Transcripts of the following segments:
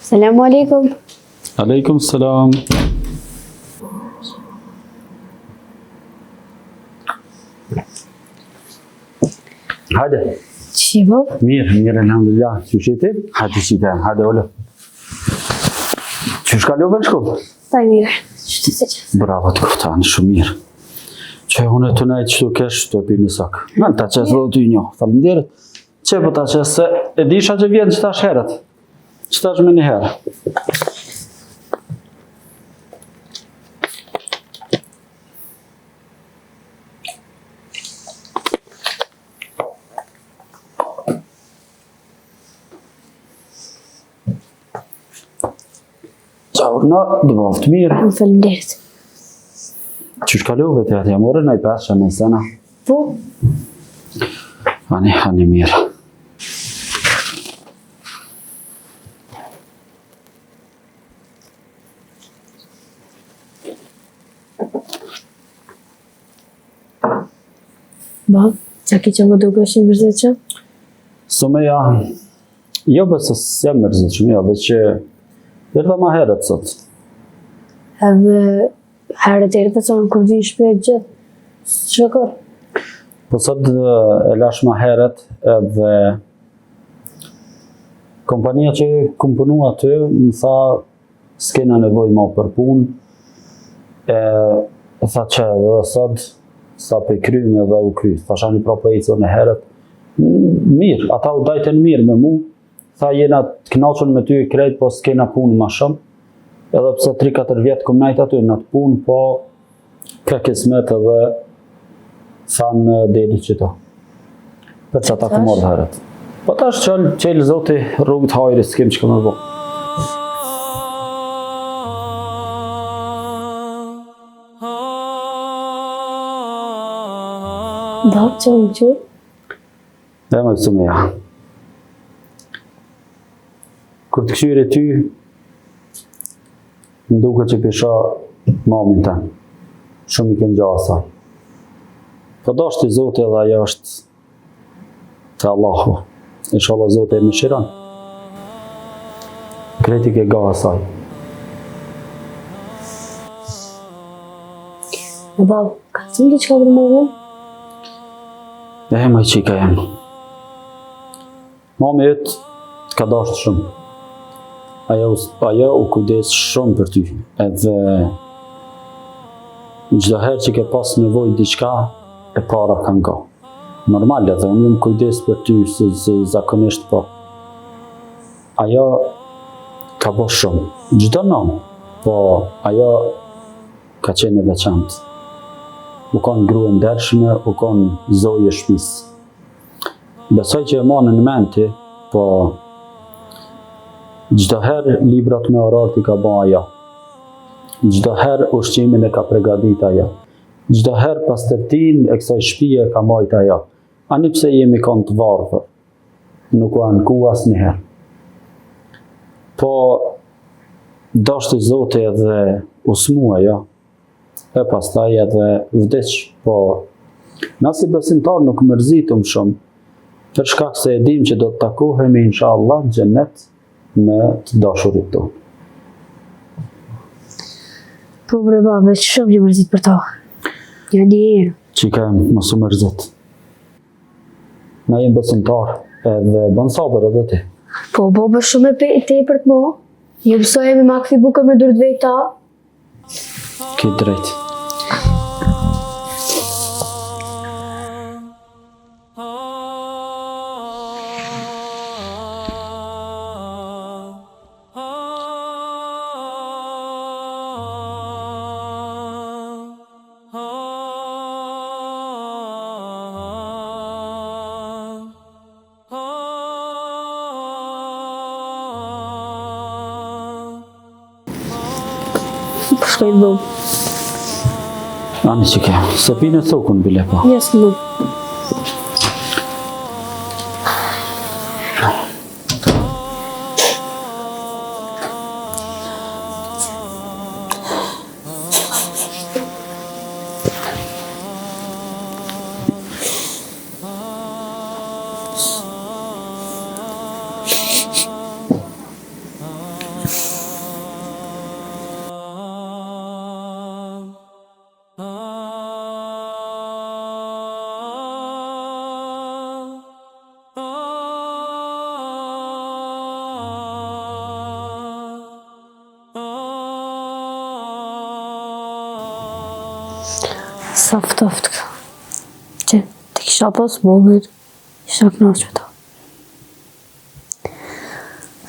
Selamu alaikum. Aleikum selam. Hadi. Çi bab? Mirë, elhamdulillah. Qysh je ti? Hadi shikajmë, hadi olo. Qysh kalove në shkollë? Sa mirë. Ç'të se ç'është? Bravo të këftani, shumë mirë. Që unë të nejtë që të kesh të e pi një sak. Në ta qesë dhe ty një. Faleminderit. Që po ta qesë se e disha që vjen që tash herët. Që tash me një herë. Qaurna, dë baftë mirë. Më faleminderit. Qysh kalove të atë jamore, në i pesë, në i sena. Po? Hani mirë. Bab, qa ki që më duke është i mërzitëshëm? Sumeja, jo bësë se mërzitëshëm, jo, veç që dërda ma herët sot. Edhe herët e rëtë që në kur vi shpejt gjithë, së shëkër? Po sot e lash ma herët edhe kompania që kum punu aty më tha s'kena nevoj ma për punë, e tha që edhe sot sa pe kryme dhe u kry. Thasha një pra po e në herët. Mirë, ata u dajten mirë me mu. Tha jena të knaqën me ty i krejt, po s'kena punë ma shumë. Edhe pse 3-4 vjetë këm najt aty në të punë, po ka kismet edhe thanë deli qëto. Për që ata këmor dhe herët. Po tash qelë zoti rrugët hajri s'kem që këmë bo. Bab, që më qërë? Dhe më kësë me ja. Kur të këshyre ty, më duke që pisha mamin të. Shumë i kënë gjatë asaj. Po do është i Zotë edhe ajo është të Allahu. Inshallah Zotë e më shiran. Kreti ke ga asaj. E bab, ka të më di që ka për mamin? E ma i qika jemë. Mami jëtë ka dashtë shumë. Ajo u kujdes shumë për ty. Edhe çdo herë që ke pas nevojë diçka, e para kanë ka. Normal, edhe unë jam kujdes për ty, se zakonisht po. Ajo ka bo shumë. Çdo nanë, po ajo ka qenë e veçantë. U kanë grua ndershme, u kanë zoje shtëpisë. Besoj që e manë në menti, po çdo herë librat me orar t'i ka ba ajo. Çdo herë ushqimin e ka përgadit ajo. Çdo herë pastërtin e kësaj shtëpie e ka majt ajo. Ani pse jemi kanë të varfër, nuk u anku asnjëherë. Po dashti Zoti edhe u smu ajo. E pastaj edhe vdeq, po na si besimtar nuk mërzitum shumë, për shkak se e dim që do të takohemi inshallah në xhenet me të dashurit tonë. Po bre babe, që shumë një mërzit për ta. Një herë. Qika mos u mërzit. Na jem besimtar, edhe bën sabër edhe ti. Po babe shumë e tepër të mo. Një mësoj me ma këthi buke me dur të vejta. Ki drejt. Shkojnë dhëm. Ani që ke, se pine thukun bile pa. Jes në dhëm. Sa ftoft ka. Që të kisha pas bobit, isha knaqë me ta.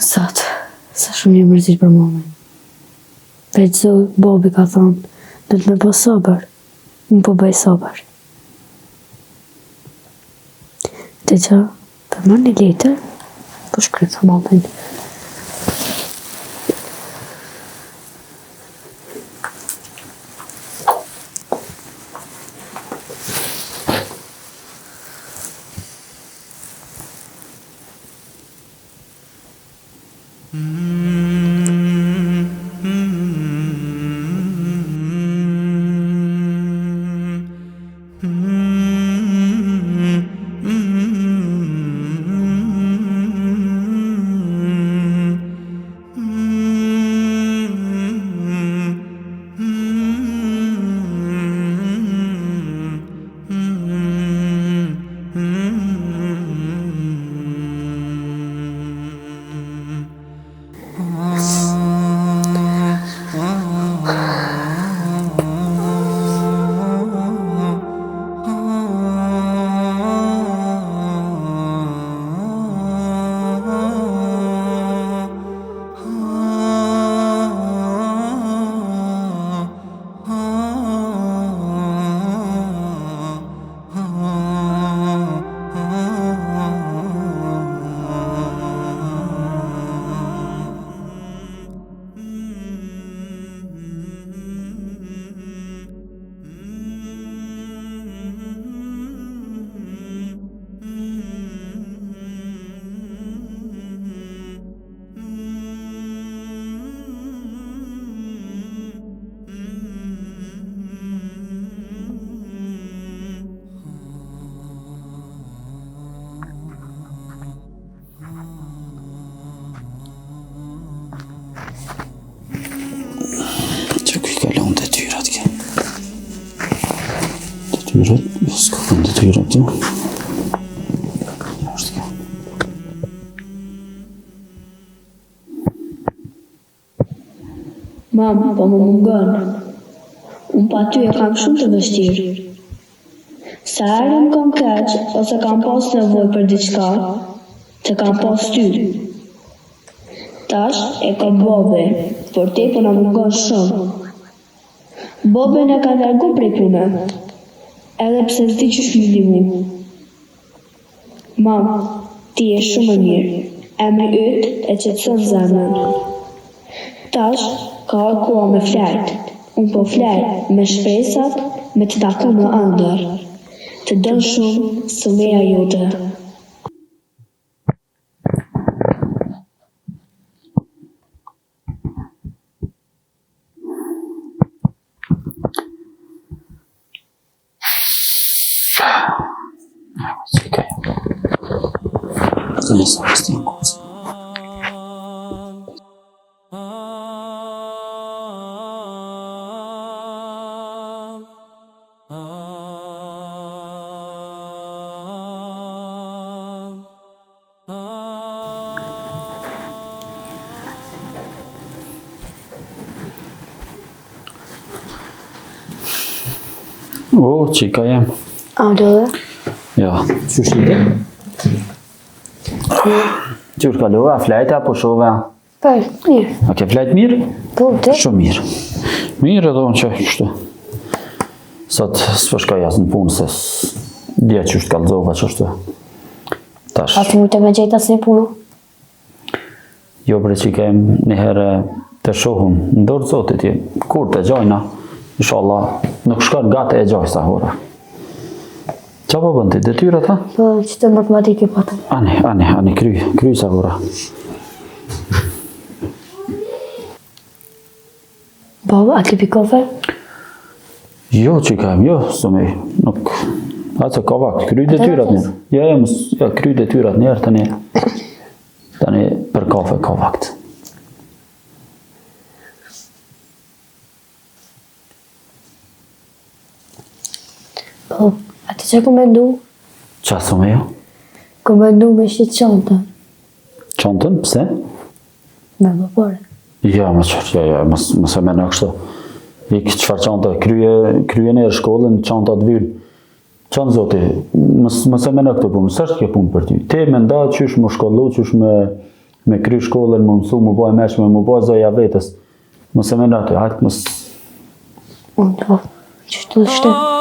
Sot, sa shumë një mërzit për momen. Veç zot, bobi ka thonë, dhe të me po sabër, unë po bëj sabër. Të që, për më një letër, po shkrytë momen. S'ka kënë detyrat të. Ashtë kjo. Mama, po më mungon. Unë pa ty e kam shumë të vështirë. Sa herë më kam keq, ose kam pas nevojë për diçka, të kam pas ty. Tash e kam bobe, por ti po na mungon shumë. Bobe na ka largu prej pune. Edhe pse s'di që shmili mu. Mama, ti je shumë e mirë. Emri yt e qetëson zemrën. Tash ka koha me flajt. Unë po flaj me shpresat me të taku më ëndër. Të don shumë Sumeja jote. O, qika jem. A do dhe? Ja, qysh i ti? Qysh kalova, flajta apo shova? Po, mirë. A ke flajt mirë? Po, ti? Shumë mirë. Mirë edhe unë që kështu. Sot s'po shkoj as në punë se dje qysh t'kallzova qështu. Tash. A të mujtë me gjejt asë një punu? Jo bre që kem njëherë të shohun, ndorë zotit je, kur të gjojna, inshallah, nuk shkon gati e gjoj sa hora. Qa po bënd ti, detyra ta? Po, që të matematike po të. Ani, kry sa hora. Po, a të pi kafe? Jo që kem, jo, sëmi, nuk, atë ka vakt, kry detyrat njërë. Ja, kry detyrat njërë tani për kafe ka vakt. Po, a të që komendu? Qa sëmi jo? Komendu me shqit qantën. Qantën, pse? Me më pare. Ja, mëse me në kështë. Ik qëfar qanta, krye njerë shkollën, qanta të vyllë. Qanë zoti, mëse me në këtë punë, së është kjo punë për ty? Te me nda qysh më shkollu, qysh me kry shkollën, më mësu, më baj meshme, më baj zoja vetës. Mëse me në këtë, hajtë mësë. Unë të po, qështu të shtë.